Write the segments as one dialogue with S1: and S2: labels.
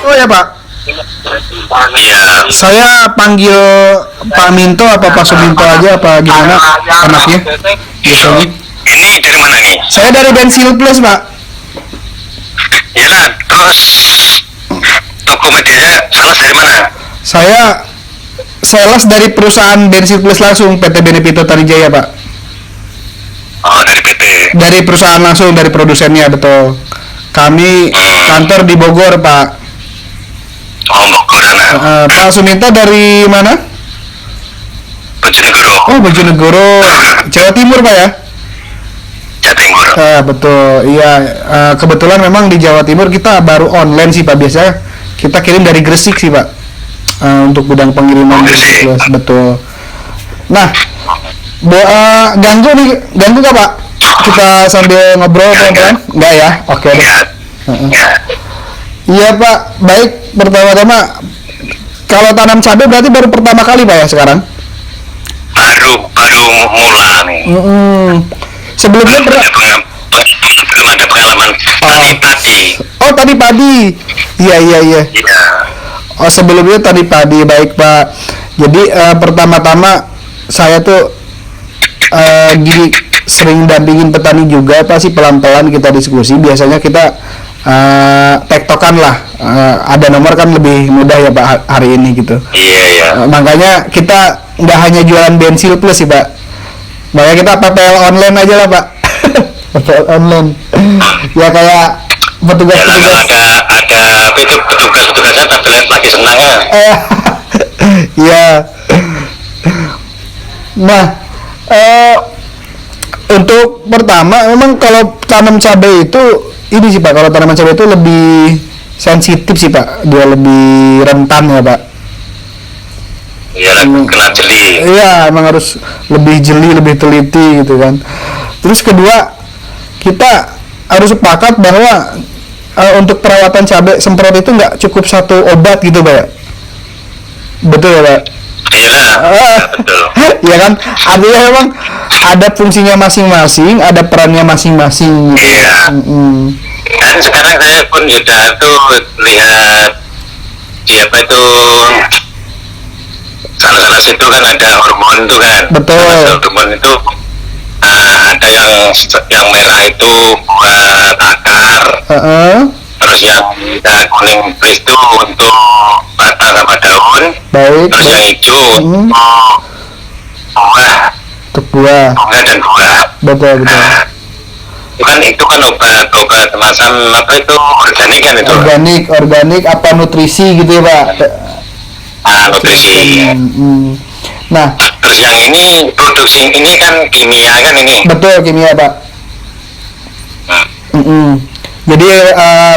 S1: Oh ya Pak,
S2: Iya.
S1: saya panggil Pak Minto apa Pak Suminto aja apa gimana anaknya biasanya?
S2: Ini dari mana nih?
S1: Saya dari Bensil Plus Pak.
S2: Yalah, terus toko media sales dari mana?
S1: Saya sales dari perusahaan Bensil Plus langsung PT Benefito Tarijaya Pak.
S2: Oh, dari PT.
S1: Dari perusahaan langsung dari produsennya betul. Kami kantor di Bogor Pak.
S2: Oh, Bogor sana.
S1: Pak Suminto dari mana?
S2: Bojonegoro.
S1: Oh Bojonegoro, Jawa Timur Pak ya?
S2: Jawa Timur.
S1: Betul, iya. Kebetulan memang di Jawa Timur kita baru online sih Pak. Biasanya kita kirim dari Gresik sih Pak. Untuk gudang pengiriman
S2: Gresik.
S1: Plus, betul. Nah, ganggu nggak Pak? Kita sambil ngobrol pelan-pelan? Nggak ya? Oke deh.
S2: Ya. Ya.
S1: Iya Pak, baik. Pertama-tama, kalau tanam cabai berarti baru pertama kali Pak ya sekarang?
S2: Baru mulai nih.
S1: Sebelumnya
S2: Belum ada pengalaman tadi.
S1: Oh tadi padi. Iya.
S2: Iya.
S1: Oh sebelumnya tadi padi, baik Pak. Jadi pertama-tama saya tuh gini sering dampingin petani juga Pak sih, pelan-pelan kita diskusi. Biasanya kita tektokan lah. Ada nomor kan lebih mudah ya Pak hari ini gitu.
S2: Iya.
S1: Makanya kita nggak hanya jualan Bensil Plus sih Pak. Makanya kita PPL online aja lah Pak. PPL online. Ya kayak petugas-petugas.
S2: Ada apa itu petugasnya tablet lagi senang ya.
S1: Iya. Nah, untuk pertama memang kalau tanam cabai itu ini sih Pak, kalau tanaman cabai itu lebih sensitif sih Pak, dia lebih rentan ya Pak.
S2: Iya, kena jeli.
S1: Iya, emang harus lebih jeli, lebih teliti gitu kan. Terus kedua, kita harus sepakat bahwa untuk perawatan cabai semprot itu nggak cukup satu obat gitu Pak. Betul ya Pak?
S2: Iya, betul.
S1: Iya kan, artinya memang ada fungsinya masing-masing, ada perannya masing-masing.
S2: Iya. Dan sekarang saya pun sudah tuh lihat siapa itu sana situ kan ada hormon itu kan.
S1: Betul.
S2: Hormon itu ada yang merah itu buat akar. Terus yang kuning itu untuk batang sama daun.
S1: Baik.
S2: Terus yang hijau untuk
S1: buah.
S2: Bunga dan buah.
S1: Betul.
S2: Itu kan obat semacam apa itu organik kan itu.
S1: Organik apa nutrisi gitu ya Pak?
S2: Nutrisi.
S1: Nah,
S2: terus yang ini produksi ini kan kimia kan ini.
S1: Betul, kimia Pak. Jadi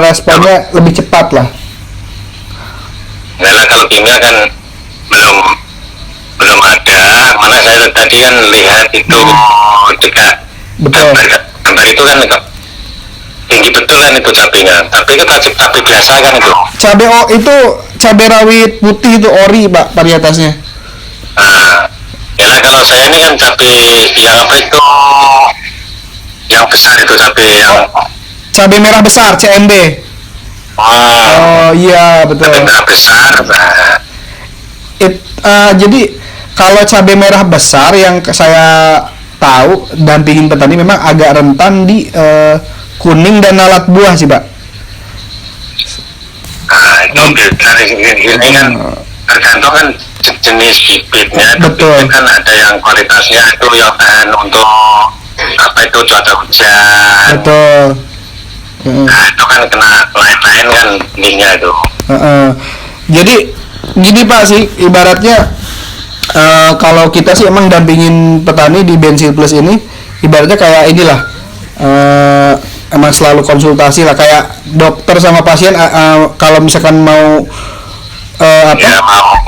S1: responnya lebih cepat lah.
S2: Nah, kalau kimia kan belum ada. Mana saya tadi kan lihat itu juga.
S1: Betul.
S2: Gambar itu kan tinggi betul kan itu cabenya. Tapi itu cabai biasa kan itu.
S1: Itu cabai rawit putih itu ori Pak varietasnya.
S2: Ya kalau saya ini kan cabai yang apa itu yang besar itu cabai
S1: merah besar CMB. Oh iya betul.
S2: Cabai merah besar.
S1: Jadi kalau cabai merah besar yang saya tahu dampingin petani memang agak rentan di kuning dan lalat buah sih Pak.
S2: Ini kan tergantung kan jenis bibitnya.
S1: Betul.
S2: Kan ada yang kualitasnya itu yang tahan untuk apa itu cuaca hujan.
S1: Betul.
S2: Nah itu kan kena lain-lain kan ininya itu.
S1: Jadi gini Pak sih ibaratnya kalau kita sih emang dampingin petani di Bensil Plus ini ibaratnya kayak inilah emang selalu konsultasi lah kayak dokter sama pasien kalau misalkan mau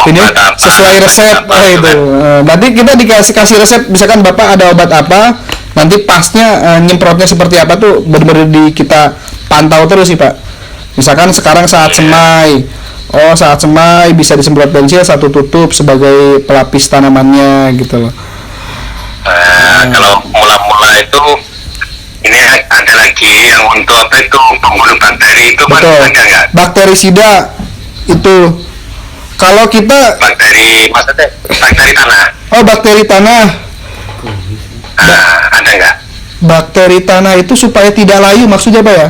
S1: ini sesuai resep itu. Nanti kita kasih resep misalkan Bapak ada obat apa, nanti pasnya nyemprotnya seperti apa tuh benar-benar kita pantau terus sih Pak. Misalkan sekarang saat semai. Saat semai bisa disemprot Bensil satu tutup sebagai pelapis tanamannya gitu loh.
S2: Kalau mula-mula itu ini ada lagi yang untuk apa itu pembunuh bakteri itu.
S1: Betul.
S2: Ada nggak?
S1: Bakterisida itu. Kalau kita
S2: maksudnya bakteri tanah.
S1: oh bakteri tanah,
S2: Ada nggak?
S1: bakteri tanah itu supaya tidak layu maksudnya Pak ya?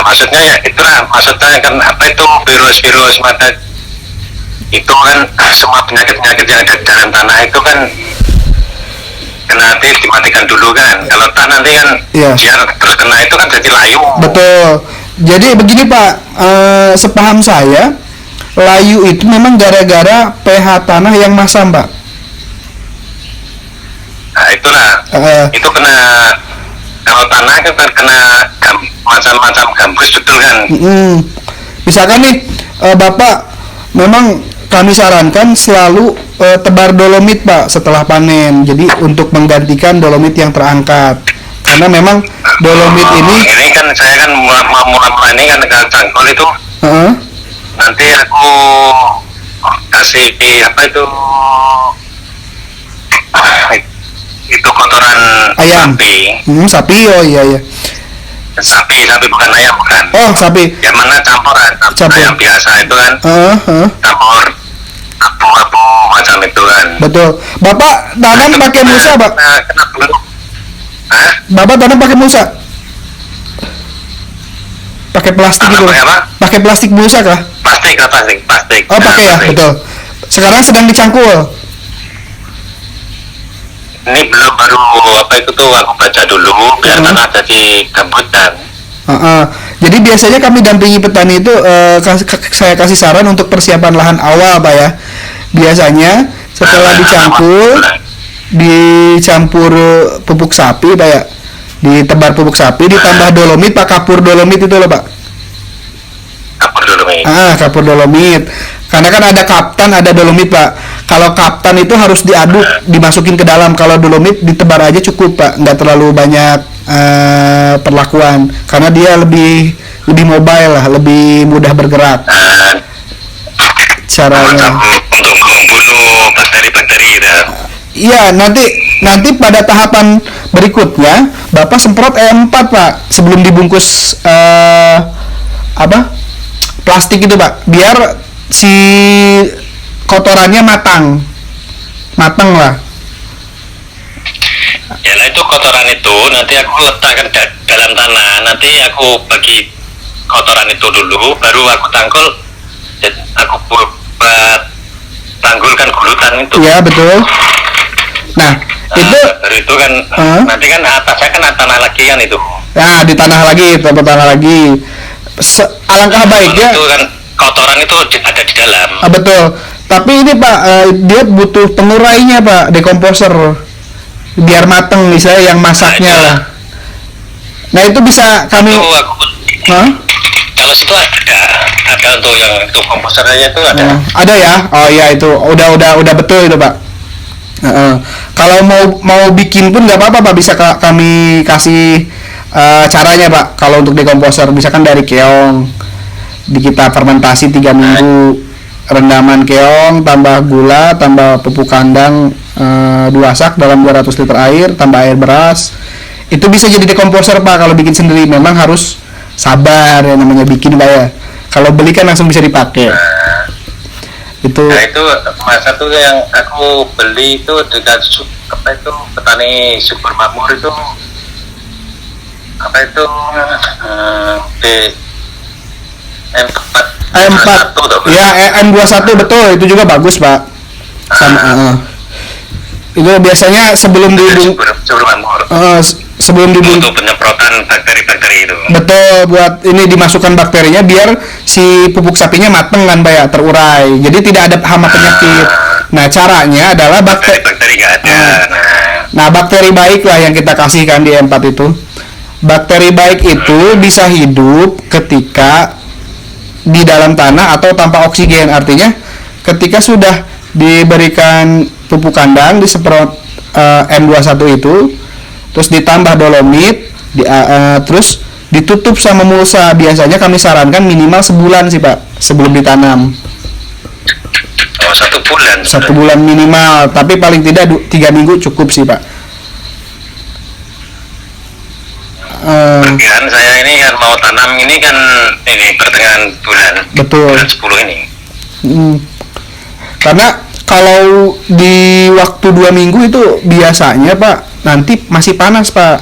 S2: Maksudnya ya itulah, maksudnya kan apa itu virus-virus mata itu kan semua penyakit-penyakit yang ada di dalam tanah itu kan kena nanti dimatikan dulu kan. Kalau tak nanti kan
S1: Iya.
S2: dia terus kena itu kan jadi layu.
S1: Betul. Jadi begini Pak, sepaham saya layu itu memang gara-gara pH tanah yang masam Pak.
S2: Nah itulah, itu kena, kalau tanah kan kena macam-macam gambus betul kan.
S1: Misalkan nih Bapak, memang kami sarankan selalu tebar dolomit Pak setelah panen. Jadi untuk menggantikan dolomit yang terangkat. Karena memang dolomit
S2: ini kan saya kan mula-mula ini kan kalau cangkul itu nanti aku kasih apa itu kotoran
S1: ayam. Sapi, oh iya.
S2: Sapi bukan ayam bukan.
S1: Oh sapi.
S2: Yang mana campuran ayam biasa itu kan. Campur abu-abu macam itu kan.
S1: Betul. Bapak tanam pakai musa Pak? Bapak tanam pakai musa? Pakai plastik gitu? Pakai plastik musa kah?
S2: Plastik.
S1: Oh pakai ya, betul. Sekarang sedang dicangkul.
S2: Ini belum, baru apa itu tuh aku baca dulu biar tanah jadi gambutan.
S1: Jadi biasanya kami dampingi petani itu saya kasih saran untuk persiapan lahan awal Pak ya. Biasanya setelah dicampur pupuk sapi Pak ya, ditebar pupuk sapi ditambah dolomit Pak, kapur dolomit itu loh Pak.
S2: Kapur dolomit.
S1: Kapur dolomit. Karena kan ada kaptan, ada dolomit Pak. Kalau kaptan itu harus diaduk, dimasukin ke dalam. Kalau dolomit ditebar aja cukup Pak, nggak terlalu banyak perlakuan. Karena dia lebih mobile lah, lebih mudah bergerak. Caranya.
S2: Untuk membunuh bakteri-bakteri gitu.
S1: Iya, nanti pada tahapan berikutnya Bapak semprot E4 Pak sebelum dibungkus plastik itu Pak, biar si kotorannya matang lah.
S2: Ya lah itu kotoran itu nanti aku letakkan dalam tanah, nanti aku bagi kotoran itu dulu, baru aku tangkul, aku tanggulkan gulutan itu.
S1: Iya betul. Nah itu
S2: baru itu kan nanti kan atasnya kan tanah lagi kan itu.
S1: Nah di tanah lagi. Alangkah baiknya.
S2: Itu kan kotoran itu ada di dalam.
S1: Betul. Tapi ini Pak, dia butuh pengurainya Pak, dekomposer, biar mateng misalnya yang masaknya lah. Nah itu bisa kami.
S2: Kalau situ ada untuk komposernya itu ada.
S1: Ada ya? Oh iya itu udah betul itu Pak. Kalau mau bikin pun nggak apa-apa Pak, bisa kami kasih caranya Pak. Kalau untuk dekomposer misalkan dari keong, kita fermentasi 3 minggu, rendaman keong, tambah gula, tambah pupuk kandang 2 sak dalam 200 liter air, tambah air beras. Itu bisa jadi dekomposer Pak kalau bikin sendiri. Memang harus sabar ya namanya bikin Pak ya. Kalau beli kan langsung bisa dipakai. Nah
S2: itu masa tuh yang aku beli itu dekat petani Subur Makmur itu M4
S1: ya, M21 betul, itu juga bagus Pak. Sama itu biasanya sebelum
S2: untuk penyemprotan bakteri-bakteri itu.
S1: Betul, buat ini dimasukkan bakterinya biar si pupuk sapinya mateng kan Pak ya, terurai. Jadi tidak ada hama penyakit. Nah, caranya adalah
S2: bakteri nggak ada.
S1: Nah, bakteri baik lah yang kita kasihkan di M4 itu. Bakteri baik itu bisa hidup ketika di dalam tanah atau tanpa oksigen. Artinya ketika sudah diberikan pupuk kandang, disemprot M21 itu, terus ditambah dolomit, terus ditutup sama mulsa. Biasanya kami sarankan minimal sebulan sih Pak sebelum ditanam.
S2: 1 bulan.
S1: 1 bulan minimal, tapi paling tidak 3 minggu cukup sih Pak.
S2: Perkiraan saya ini kan mau tanam ini kan ini pertengahan
S1: Betul.
S2: bulan 10 ini.
S1: Karena kalau di waktu 2 minggu itu biasanya Pak nanti masih panas Pak,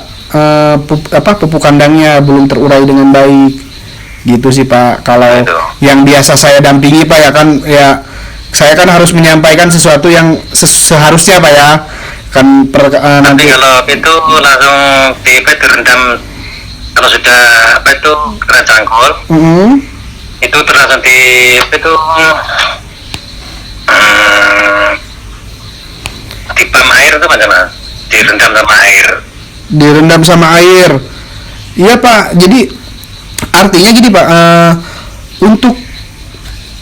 S1: pupuk kandangnya belum terurai dengan baik gitu sih Pak. Kalau
S2: Betul.
S1: yang biasa saya dampingi Pak ya saya kan harus menyampaikan sesuatu yang seharusnya Pak ya kan
S2: Tapi
S1: nanti.
S2: kalau itu langsung direndam, kalau sudah kena cangkul, itu langsung di pam air itu bagaimana? Direndam sama air.
S1: Direndam sama air. Iya Pak. Jadi artinya gini Pak, untuk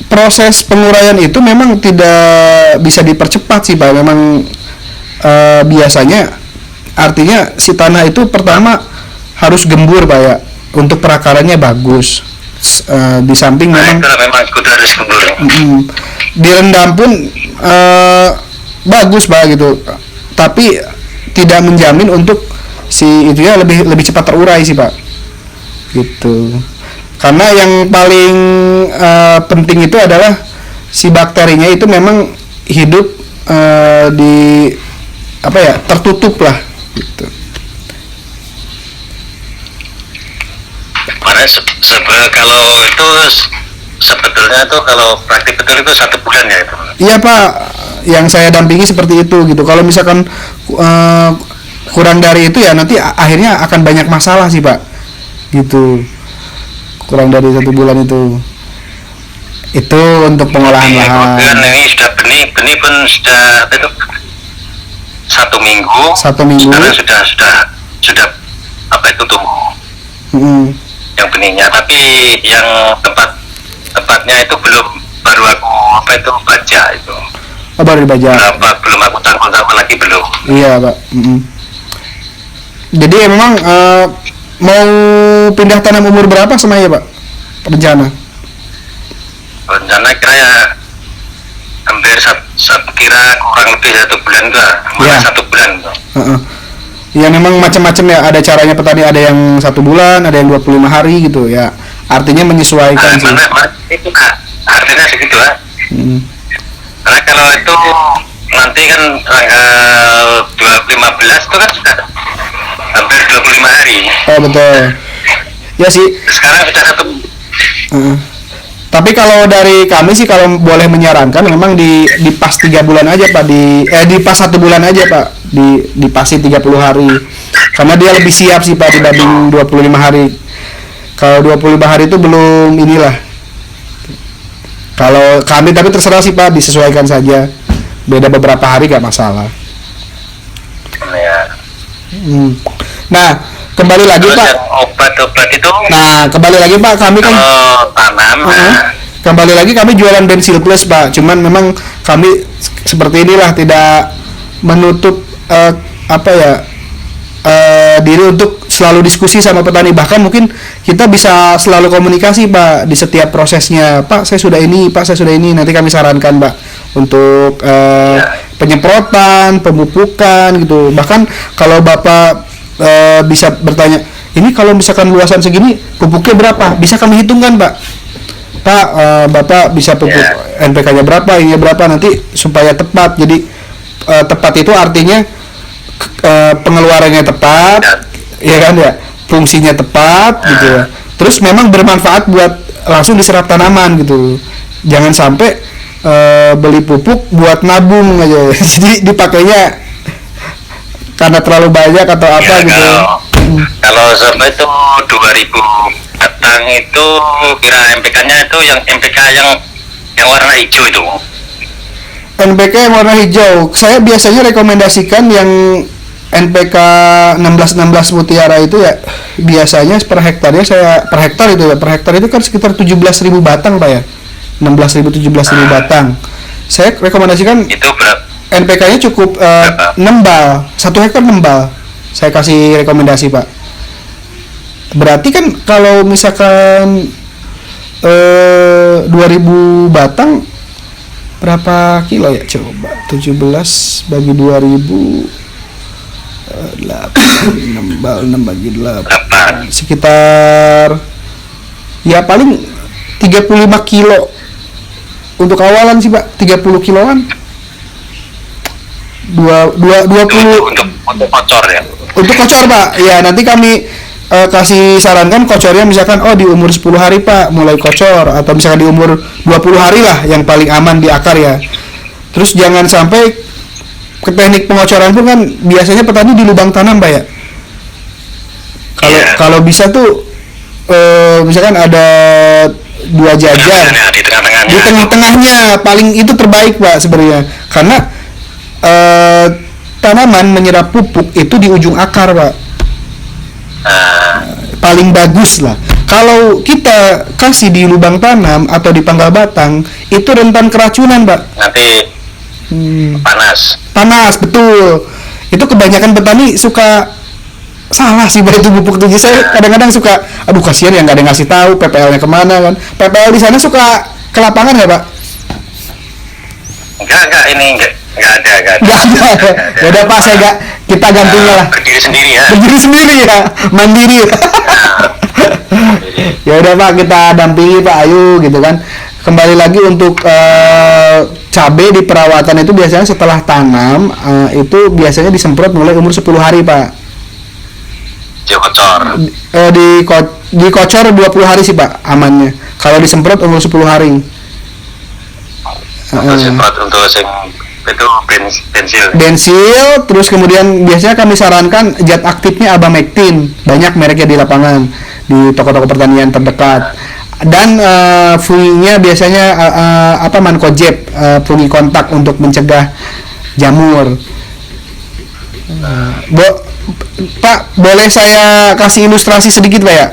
S1: proses penguraian itu memang tidak bisa dipercepat sih Pak. Memang biasanya artinya si tanah itu pertama harus gembur Pak ya, untuk perakarannya bagus. Di samping memang
S2: kudu harus gembur.
S1: Direndam pun bagus Pak gitu, tapi tidak menjamin untuk si itu ya lebih cepat terurai sih Pak gitu. Karena yang paling penting itu adalah si bakterinya itu memang hidup di tertutup lah gitu.
S2: Karena kalau itu sebetulnya tuh kalau praktik betul itu 1 bulan ya itu.
S1: Iya Pak, yang saya dampingi seperti itu gitu. Kalau misalkan kurang dari itu ya nanti akhirnya akan banyak masalah sih Pak gitu. Kurang dari 1 bulan itu untuk pengolahan lahan.
S2: Ini sudah benih pun sudah 1 minggu.
S1: 1 minggu.
S2: Sekarang sudah tumbuh. Yang benihnya, tapi yang tempatnya itu baru aku baca itu.
S1: Baru dibaca.
S2: Belum aku tangkap lagi belum.
S1: Iya Pak. Jadi memang mau pindah tanam umur berapa semuanya Pak? Rencana
S2: kira hampir kira kurang lebih 1 bulan enggak?
S1: Ya.
S2: 1 bulan.
S1: Ya memang macam-macam ya, ada caranya petani, ada yang 1 bulan, ada yang 25 hari gitu ya. Artinya menyesuaikan sih.
S2: Itu artinya segitu ya. Karena kalau itu nanti kan tanggal 15 itu kan sudah hampir 25 hari.
S1: Oh betul. Ya sih.
S2: Sekarang sudah 1.
S1: Tapi kalau dari kami sih kalau boleh menyarankan memang di pas 3 bulan aja Pak, di pas 1 bulan aja Pak, di pasin 30 hari. Karena dia lebih siap sih Pak dibanding 25 hari. Kalau 25 hari itu belum inilah. Kalau kami tapi terserah sih Pak, disesuaikan saja. Beda beberapa hari gak masalah.
S2: Ya.
S1: Nah, kembali lagi
S2: Terus
S1: Pak.
S2: Obat-obat itu.
S1: Nah, kembali lagi Pak, kami kan
S2: tanam.
S1: Kembali lagi kami jualan Bensil Plus Pak. Cuman memang kami seperti inilah, tidak menutup diri untuk selalu diskusi sama petani. Bahkan mungkin kita bisa selalu komunikasi Pak di setiap prosesnya. Pak, saya sudah ini, Pak, saya sudah ini. Nanti kami sarankan Pak untuk penyemprotan, pemupukan gitu. Bahkan kalau Bapak bisa bertanya, ini kalau misalkan luasan segini pupuknya berapa? Bisa kami hitungkan Pak. Pak, Bapak bisa pupuk NPK-nya berapa, ini berapa, nanti supaya tepat. Jadi tepat itu artinya pengeluarannya tepat, ya kan ya, fungsinya tepat gitu ya. Terus memang bermanfaat buat langsung diserap tanaman gitu. Jangan sampai beli pupuk buat nabung aja. Jadi dipakainya karena terlalu banyak atau apa gitu.
S2: Kalau sampai itu 2000 batang itu kira NPK-nya itu yang NPK yang warna hijau itu.
S1: NPK yang warna hijau, saya biasanya rekomendasikan yang NPK 1616 Mutiara itu ya, biasanya per hektarnya per hektar itu kan sekitar 17.000 batang Pak ya, 16.000 17.000 batang. Saya rekomendasikan itu NPK-nya cukup 6 bal, 1 hektar 6 bal. Saya kasih rekomendasi Pak. Berarti kan kalau misalkan 2.000 batang berapa kilo ya, coba 17 bagi 2.000 8, 16 tambal 6 bagi 8
S2: 8.
S1: sekitar ya paling 35 kilo untuk awalan sih Pak, 30 kiloan 20
S2: Untuk kocor ya.
S1: untuk kocor Pak. Ya nanti kami kasih sarankan kocornya misalkan di umur 10 hari Pak mulai kocor, atau misalkan di umur 20 hari lah yang paling aman di akar ya. Terus jangan sampai ke teknik pengocoran pun kan biasanya petani di lubang tanam Pak ya. Kalau bisa tuh misalkan ada 2 jajar
S2: di tengah-tengahnya.
S1: di tengah-tengahnya paling itu terbaik Pak sebenarnya, karena tanaman menyerap pupuk itu di ujung akar Pak. Paling bagus lah. Kalau kita kasih di lubang tanam atau di pangkal batang itu rentan keracunan Pak.
S2: Nanti panas
S1: betul. Itu kebanyakan petani suka salah sih Pak itu pupuk itu. Saya kadang-kadang suka aduh kasihan yang nggak ada yang ngasih tahu PPL-nya kemana kan. PPL di sana suka ke lapangan ya Pak?
S2: Enggak ada.
S1: Ya udah Pak, kita gantinya lah.
S2: Berdiri sendiri ya.
S1: Mandiri. Ya udah Pak, kita dampingi Pak, ayo gitu kan. Kembali lagi untuk cabai di perawatan itu biasanya setelah tanam itu biasanya disemprot mulai umur 10 hari Pak.
S2: Kocor.
S1: Dikocor 20 hari sih Pak amannya. Kalau disemprot umur 10 hari.
S2: Semprot untuk itu
S1: bensil, terus kemudian biasanya kami sarankan zat aktifnya abamectin, banyak mereknya di lapangan di toko-toko pertanian terdekat, dan funginya biasanya mancozeb, fungi kontak untuk mencegah jamur. Pak, boleh saya kasih ilustrasi sedikit Pak ya?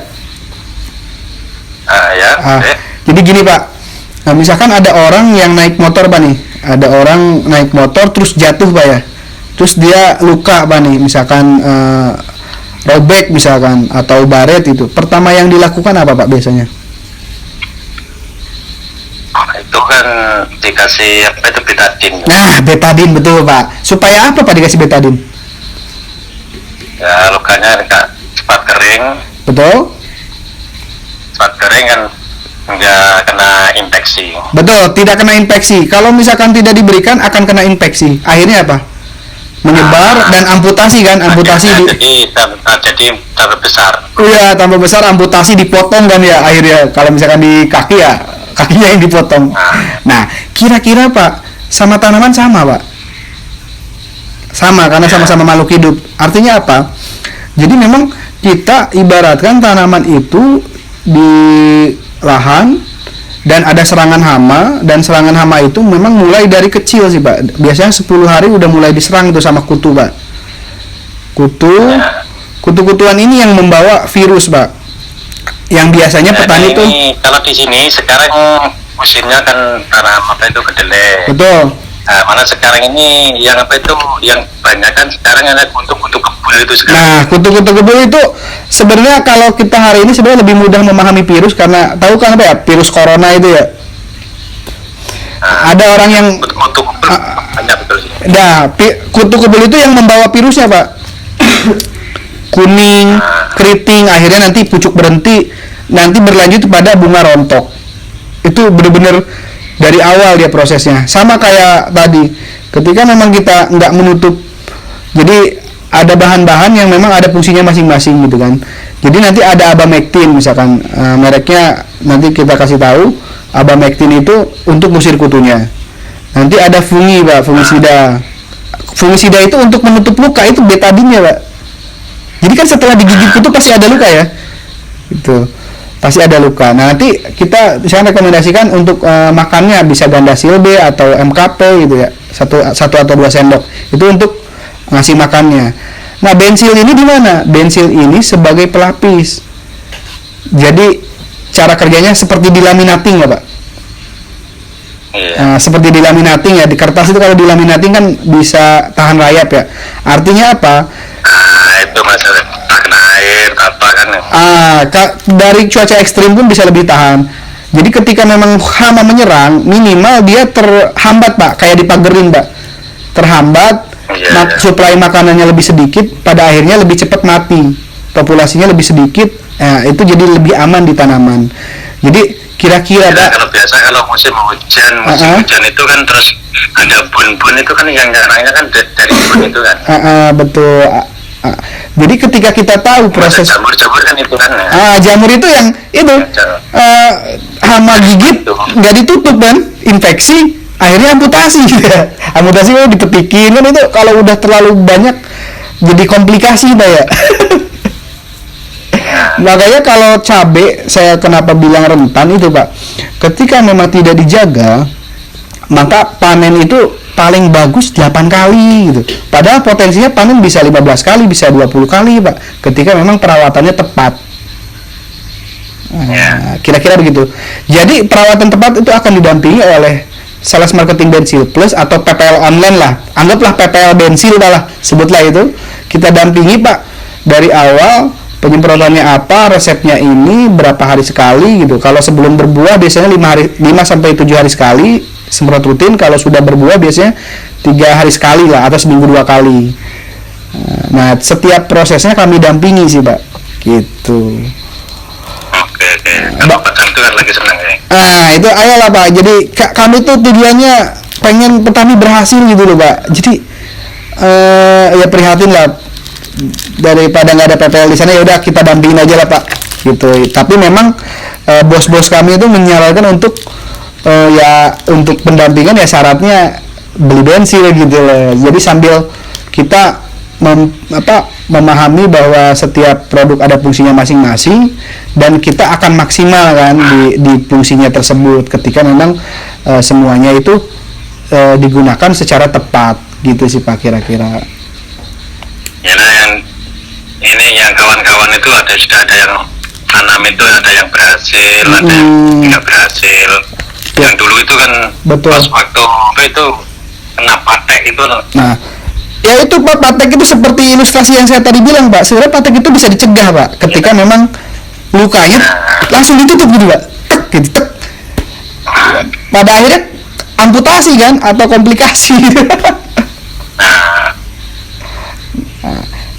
S1: Jadi gini Pak, misalkan ada orang yang naik motor Pak nih, ada orang naik motor terus jatuh Pak ya, terus dia luka Pak nih, misalkan robek misalkan atau baret, itu pertama yang dilakukan apa Pak biasanya?
S2: Itu kan dikasih betadin.
S1: Nah, betadin betul Pak. Supaya apa Pak dikasih betadin?
S2: Ya lukanya cepat kering.
S1: Betul.
S2: Cepat kering kan nggak kena infeksi.
S1: Betul, tidak kena infeksi. Kalau misalkan tidak diberikan akan kena infeksi. Akhirnya apa? Menyebar dan amputasi kan,
S2: jadi tambah besar.
S1: Iya, tambah besar, amputasi, dipotong kan ya akhirnya. Kalau misalkan di kaki ya kakinya yang dipotong. Nah, kira-kira Pak, sama tanaman sama Pak? Sama, karena sama-sama makhluk hidup. Artinya apa? Jadi memang kita ibaratkan tanaman itu di lahan dan ada serangan hama, dan serangan hama itu memang mulai dari kecil sih Pak. Biasanya 10 hari udah mulai diserang tuh sama kutu Pak. Kutu-kutuan ini yang membawa virus Pak. Yang biasanya petani tuh
S2: kalau di sini sekarang musimnya kan tanam itu kedelai.
S1: Betul.
S2: Nah, mana sekarang ini yang banyak kan sekarang ada kutu-kutu kebul itu sekarang.
S1: Nah, kutu-kutu kebul itu sebenarnya kalau kita hari ini sebenarnya lebih mudah memahami virus, karena tahu kan apa ya, virus corona itu ya. Ada orang yang
S2: kutu kebul banyak betul sih.
S1: Nah, kutu kebul itu yang membawa virusnya Pak. Kuning, keriting, akhirnya nanti pucuk berhenti, nanti berlanjut pada bunga rontok. Itu benar-benar dari awal dia prosesnya. Sama kayak tadi, ketika memang kita nggak menutup, jadi ada bahan-bahan yang memang ada fungsinya masing-masing gitu kan. Jadi nanti ada abamectin misalkan, mereknya nanti kita kasih tahu, abamectin itu untuk ngusir kutunya. Nanti ada fungi Pak, fungisida. Fungisida itu untuk menutup luka, itu betadinnya Pak. Jadi kan setelah digigit kutu pasti ada luka ya, gitu. Pasti ada luka. Nah, nanti kita saya rekomendasikan untuk makannya bisa Gandasil B atau MKP gitu ya, satu atau 2 sendok itu untuk ngasih makannya. Nah, bensil ini di mana? Bensil ini sebagai pelapis. Jadi cara kerjanya seperti dilaminating ya Pak. Nah, seperti dilaminating ya, di kertas itu kalau dilaminating kan bisa tahan rayap ya. Artinya apa?
S2: Itu masalah kena air apa kan.
S1: Dari cuaca ekstrim pun bisa lebih tahan. Jadi ketika memang hama menyerang, minimal dia terhambat Pak, kayak dipagerin Pak. terhambat, suplai makanannya lebih sedikit, pada akhirnya lebih cepat mati, populasinya lebih sedikit. Nah, itu jadi lebih aman di tanaman. Jadi kira-kira
S2: kalau biasa kalau musim hujan itu kan terus ada bun-bun itu kan yang nyerangnya kan dari bun itu kan.
S1: Betul. Jadi ketika kita tahu proses
S2: jamur kan itu kan
S1: jamur itu yang itu hama gigit nggak ditutup kan, infeksi, akhirnya amputasi. Amputasi kalau dipetikin kan, itu kalau udah terlalu banyak jadi komplikasi Pak ya. Makanya kalau cabai saya kenapa bilang rentan itu Pak, ketika memang tidak dijaga maka panen itu paling bagus 8 kali gitu. Padahal potensinya panen bisa 15 kali, bisa 20 kali Pak, ketika memang perawatannya tepat. Kira-kira begitu. Jadi perawatan tepat itu akan didampingi oleh sales marketing Bensil Plus atau PPL online lah. Anggaplah PPL Bensil lah, sebutlah itu. Kita dampingi Pak dari awal, penyemprotannya apa, resepnya ini, berapa hari sekali gitu. Kalau sebelum berbuah biasanya 5 sampai 7 hari sekali semprot rutin. Kalau sudah berbuah biasanya 3 hari sekali lah, atau seminggu 2 kali. Nah, setiap prosesnya kami dampingi sih Pak, gitu.
S2: Oke. Kalau petani itu kan lagi senang ya.
S1: Itu ayolah Pak. Jadi kami tuh tujuannya pengen petani berhasil gitu loh Pak. Jadi ya prihatin lah, daripada nggak ada PPL di sana, ya udah kita dampingin aja lah Pak, gitu. Tapi memang bos-bos kami itu menyarankan untuk untuk pendampingan ya syaratnya beli bensin gitu loh. Jadi sambil kita memahami bahwa setiap produk ada fungsinya masing-masing, dan kita akan maksimal kan di fungsinya tersebut ketika memang semuanya itu digunakan secara tepat, gitu sih Pak kira-kira.
S2: Ya, yang kawan-kawan itu sudah ada yang tanam itu, ada yang berhasil, ada yang tidak berhasil. Yang dulu itu kan
S1: betul.
S2: Pas waktu itu kena patek itu.
S1: Nah, ya itu Pak, patek itu seperti ilustrasi yang saya tadi bilang Pak. Sebenarnya patek itu bisa dicegah Pak, ketika memang lukanya langsung ditutup gitu Pak, gitu. Pada akhirnya amputasi kan, atau komplikasi.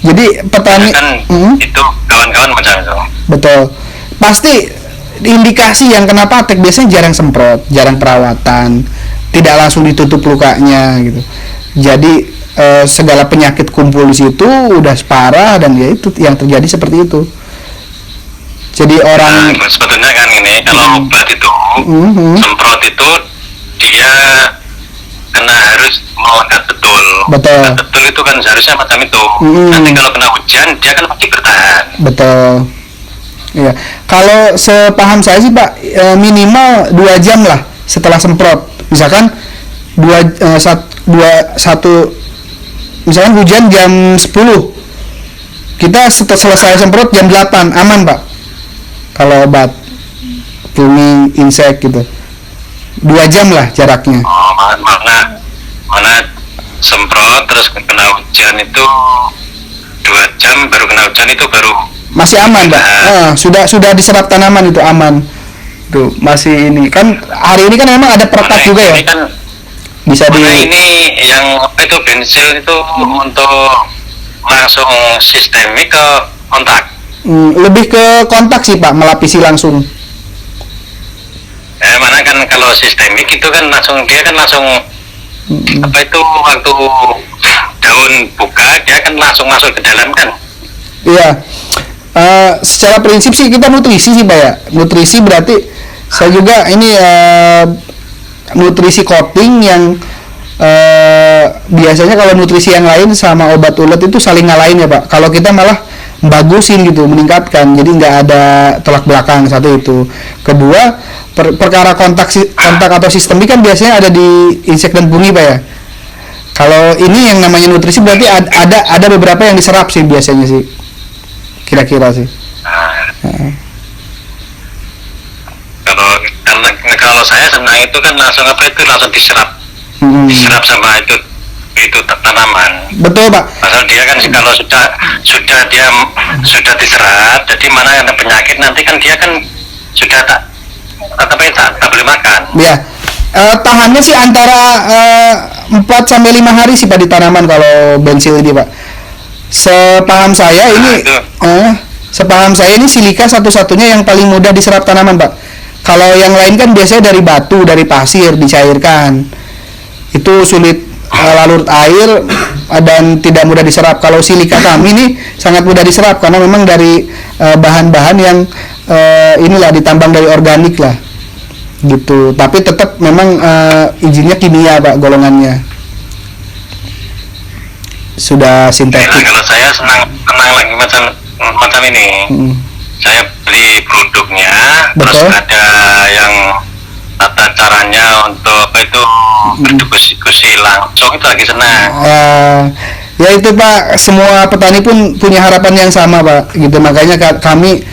S1: Jadi petani
S2: kan itu kawan-kawan macam itu.
S1: Betul. Pasti indikasi yang kena patek biasanya jarang semprot, jarang perawatan, tidak langsung ditutup lukanya gitu. Jadi segala penyakit kumpul di situ udah parah, dan ya itu yang terjadi seperti itu. Jadi orang
S2: sebetulnya kan ini kalau obat itu semprot itu dia harus melekat betul. Betul itu kan seharusnya macam itu. Nanti kalau kena hujan dia kan pasti bertahan.
S1: Betul. Iya. Kalau sepaham saya sih Pak, minimal 2 jam lah setelah semprot. Misalkan misalkan hujan jam 10, kita selesai semprot jam 8, aman Pak. Kalau obat fuming insek gitu, 2 jam lah jaraknya.
S2: Mana semprot terus kena hujan itu 2 jam, baru kena hujan itu baru
S1: masih aman Pak. Sudah diserap tanaman itu aman. Tuh masih ini kan, hari ini kan memang ada perekat juga ya.
S2: Kan,
S1: bisa
S2: ini yang itu bensil itu untuk langsung sistemik ke kontak.
S1: Lebih ke kontak sih Pak, melapisi langsung.
S2: Mana kan kalau sistemik itu kan langsung dia kan langsung apa itu waktu daun buka dia kan langsung masuk ke dalam kan.
S1: Iya. Secara prinsip sih kita nutrisi sih Pak ya. Nutrisi berarti saya juga ini nutrisi coating yang biasanya kalau nutrisi yang lain sama obat ulet itu saling ngalahin ya Pak. Kalau kita malah bagusin gitu, meningkatkan, jadi nggak ada tolak belakang. Satu itu. Kedua, perkara kontak atau sistemik kan biasanya ada di insek dan fungi Pak ya. Kalau ini yang namanya nutrisi berarti ada beberapa yang diserap sih biasanya sih, kira-kira sih.
S2: Kalau saya senang itu kan langsung diserap, diserap sama itu tanaman.
S1: Betul Pak.
S2: Pasal dia kan kalau sudah diserap, jadi mana ada penyakit nanti kan dia kan sudah tak boleh makan.
S1: Ya, Tahannya sih antara 4 sampai 5 hari sih Pak di tanaman kalau bensil ini Pak. Sepaham saya ini sepaham saya ini silika satu-satunya yang paling mudah diserap tanaman Pak. Kalau yang lain kan biasanya dari batu, dari pasir dicairkan. Itu sulit larut air dan tidak mudah diserap. Kalau silika kami ini sangat mudah diserap karena memang dari bahan-bahan yang inilah ditambang dari organik lah gitu, tapi tetap memang izinnya kimia Pak, golongannya sudah sintetik.
S2: Nah, kalau saya senang lagi macam ini. Saya beli produknya,
S1: Betul.
S2: terus ada yang tata caranya untuk apa itu berdiskusi langsung, itu lagi senang.
S1: Ya itu Pak, semua petani pun punya harapan yang sama Pak gitu, makanya kami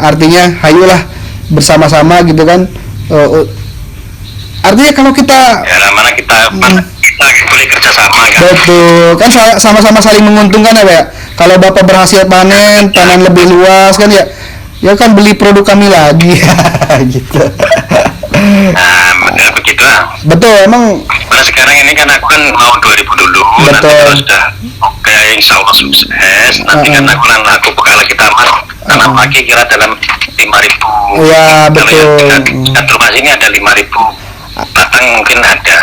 S1: artinya hayulah bersama-sama gitu kan. Artinya kalau kita
S2: mana kita boleh kerjasama kan.
S1: betul kan, sama-sama saling menguntungkan ya Pak ya. Kalau Bapak berhasil panen lebih luas kan ya kan beli produk kami lagi gitu.
S2: Nah, begitu lah.
S1: Betul, emang
S2: Nah, sekarang ini kan aku kan mau 2000 dulu.
S1: Betul.
S2: Nanti kalau sudah oke, insya Allah sukses, nanti kan aku bakal lagi tanam lagi kira dalam 5.000.
S1: Ya, betul.
S2: Kalau yang dekat rumah sini ada 5.000 batang mungkin ada.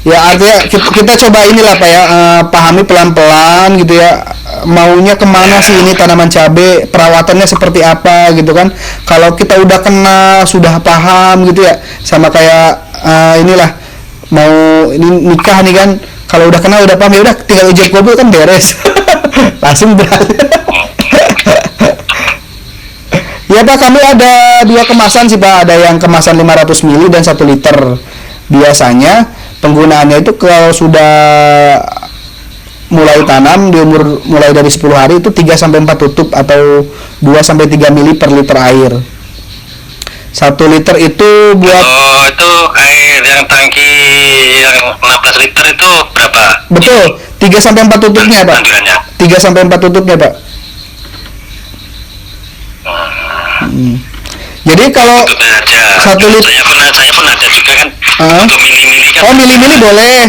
S1: ya artinya kita coba inilah Pak ya, pahami pelan-pelan gitu ya, maunya kemana sih ini tanaman cabai, perawatannya seperti apa gitu kan. Kalau kita udah kenal, sudah paham gitu ya, sama kayak inilah mau ini nikah nih kan, kalau udah kenal udah paham ya udah tinggal ijab kabul kan beres. Langsung beralih. Ya Pak, kami ada 2 kemasan sih Pak, ada yang kemasan 500 ml dan 1 liter. Biasanya penggunaannya itu kalau sudah mulai tanam di umur mulai dari 10 hari itu 3 sampai 4 tutup atau 2 sampai 3 ml per liter air. 1 liter itu buat
S2: itu air yang tangki yang 16 liter itu berapa?
S1: Betul, 3 sampai 4 tutupnya Pak.
S2: Anjurannya.
S1: 3 sampai 4 tutupnya Pak. Jadi kalau
S2: Itu aja.
S1: 1 liter
S2: Saya pun ada juga kan. Untuk mili-mili kan.
S1: Oh, mili-mili boleh.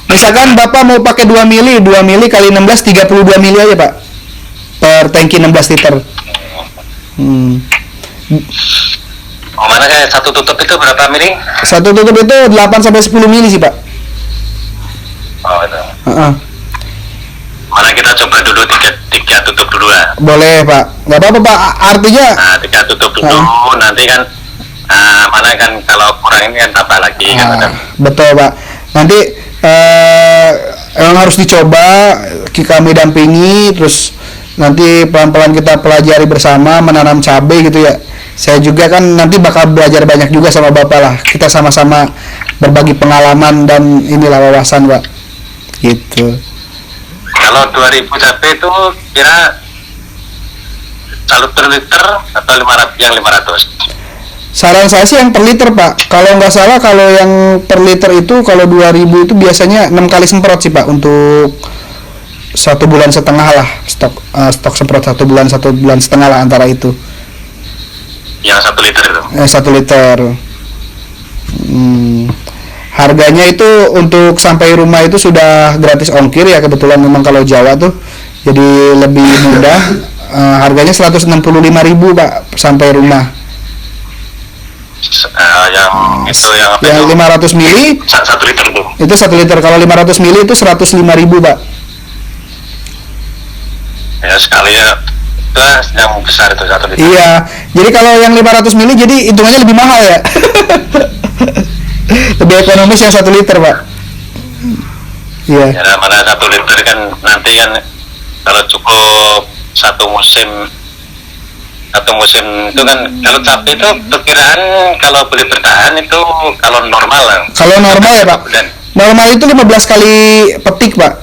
S1: Misalkan Bapak mau pakai 2 mili kali 16 32 mili aja Pak. Per tangki 16 liter.
S2: Oh, mana kayak 1 tutup itu berapa mili?
S1: 1 tutup itu 8 sampai 10 mili sih Pak.
S2: Oh, itu. Mana kita coba dulu 3 tutup dulu lah.
S1: Boleh Pak, nggak apa-apa Pak. Artinya
S2: Nah, 3 tutup dulu, nanti kan mana kan kalau kurang ini kan tambah lagi kan ada.
S1: betul Pak. Nanti emang harus dicoba, kami dampingi, terus nanti pelan-pelan kita pelajari bersama menanam cabai gitu ya. Saya juga kan nanti bakal belajar banyak juga sama Bapak lah. Kita sama-sama berbagi pengalaman dan inilah wawasan Pak. Gitu.
S2: Kalau 2000 cabai itu kira salut per liter atau 500 yang 500?
S1: Saran saya sih yang per liter Pak. Kalau nggak salah kalau yang per liter itu kalau 2000 itu biasanya 6 kali semprot sih Pak, untuk 1,5 bulan lah stok semprot 1 bulan setengah lah antara itu.
S2: Yang 1 liter itu?
S1: 1 liter. Harganya itu untuk sampai rumah itu sudah gratis ongkir ya, kebetulan memang kalau Jawa tuh jadi lebih mudah. Harganya 165.000 Pak sampai rumah.
S2: Yang itu yang apa
S1: Yang
S2: itu?
S1: 500 mili
S2: 1 liter tuh.
S1: itu 1 liter. Kalau 500 mili itu 105.000 Pak.
S2: Ya sekali ya. Itu yang besar itu 1 liter.
S1: Iya. Jadi kalau yang 500 mili jadi hitungannya lebih mahal ya. Lebih ekonomis yang 1 liter Pak. Iya.
S2: Ya mana 1 liter kan nanti kan kalau cukup satu musim itu kan, kalau cabai itu perkiraan kalau boleh bertahan itu kalau normal lah.
S1: Kalau normal ya Pak. Normal itu 15 kali petik Pak.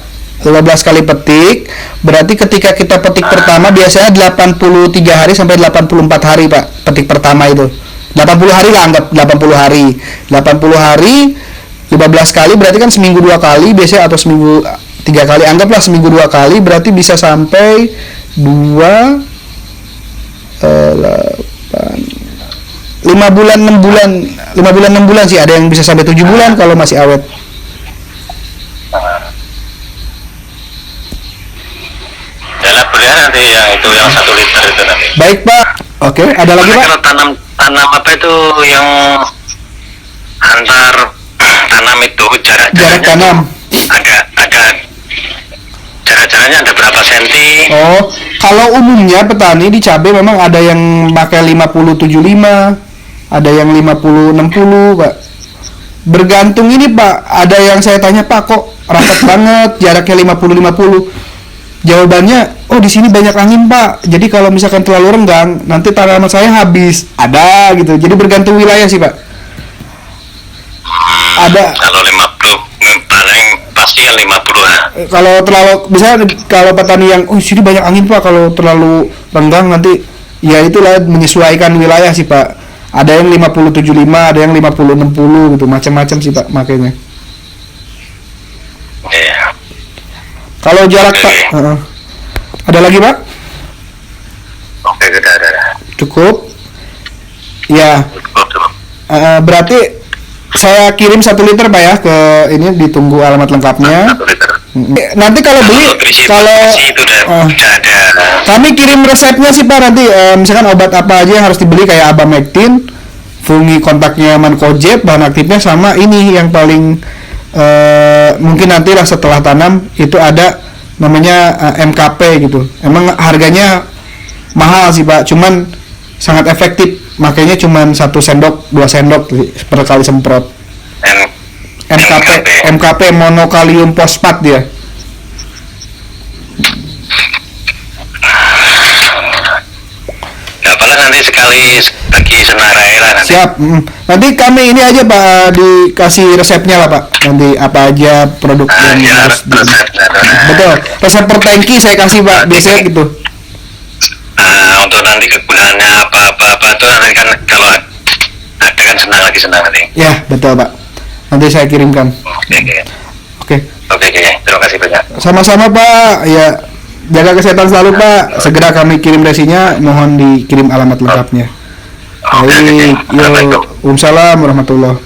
S1: 15 kali petik berarti ketika kita petik pertama biasanya 83 hari sampai 84 hari Pak, petik pertama itu 80 hari lah, anggap 80 hari 15 kali berarti kan seminggu 2 kali biasanya, atau seminggu 3 kali, anggaplah seminggu 2 kali berarti bisa sampai 2 8 15 5 bulan 6 bulan 6 bulan sih, ada yang bisa sampai 7 bulan kalau masih awet.
S2: Jalan boleh nanti yang itu yang 1 liter itu nanti.
S1: Baik Pak. Oke, ada lagi Pak?
S2: Kalau tanam apa itu yang antar tanam itu
S1: Jarak
S2: jaraknya
S1: tanam.
S2: ada jarak-jaraknya ada berapa senti?
S1: Oh, kalau umumnya petani di cabai memang ada yang pakai 50-75, ada yang 50-60 Pak. Bergantung ini Pak, ada yang saya tanya Pak kok rapat banget jaraknya 50-50. Jawabannya, oh di sini banyak angin Pak, jadi kalau misalkan terlalu renggang nanti tanaman saya habis. Ada gitu, jadi bergantung wilayah sih Pak. Ada.
S2: Kalau 50 paling pasti yang 50 lah.
S1: Kalau terlalu, misalnya kalau petani yang, oh sini banyak angin Pak, kalau terlalu renggang nanti, ya itulah menyesuaikan wilayah sih Pak. Ada yang 50-75, ada yang 50-60 gitu, macam-macam sih Pak makanya.
S2: Iya.
S1: Kalau jarak
S2: Oke.
S1: Pak, ada lagi Pak?
S2: Oke, udah.
S1: Cukup? Ya,
S2: Cukup.
S1: berarti saya kirim 1 liter Pak ya ke ini, ditunggu alamat lengkapnya.
S2: 1 liter.
S1: Nanti kalau beli, kalau
S2: Nutrisi itu udah ada.
S1: kami kirim resepnya sih Pak nanti, misalkan obat apa aja yang harus dibeli kayak Abamectin, fungi kontaknya Mancozeb, bahan aktifnya, sama ini yang paling mungkin nanti lah setelah tanam itu ada namanya MKP gitu. Emang harganya mahal sih Pak, cuman sangat efektif, makanya cuman 1 sendok 2 sendok per kali semprot. MKP monokalium fosfat dia.
S2: Gak apa-apa nanti sekali bagi senarai lah nanti.
S1: Siap. Nanti kami ini aja Pak, dikasih resepnya lah Pak. Nanti apa aja produk yang
S2: Ya,
S1: harus
S2: resep.
S1: betul. Resep per tangki saya kasih Pak, biasanya gitu.
S2: Untuk nanti kegunaannya apa tuh nanti kan kalau ada kan senang nanti.
S1: Ya, betul Pak. Nanti saya kirimkan. Oke.
S2: Oke, terima kasih banyak.
S1: Sama-sama Pak. Ya, jaga kesehatan selalu Pak. Segera kami kirim resinya, mohon dikirim alamat lengkapnya. Baik,
S2: Assalamualaikum.
S1: Waalaikumsalam warahmatullahi.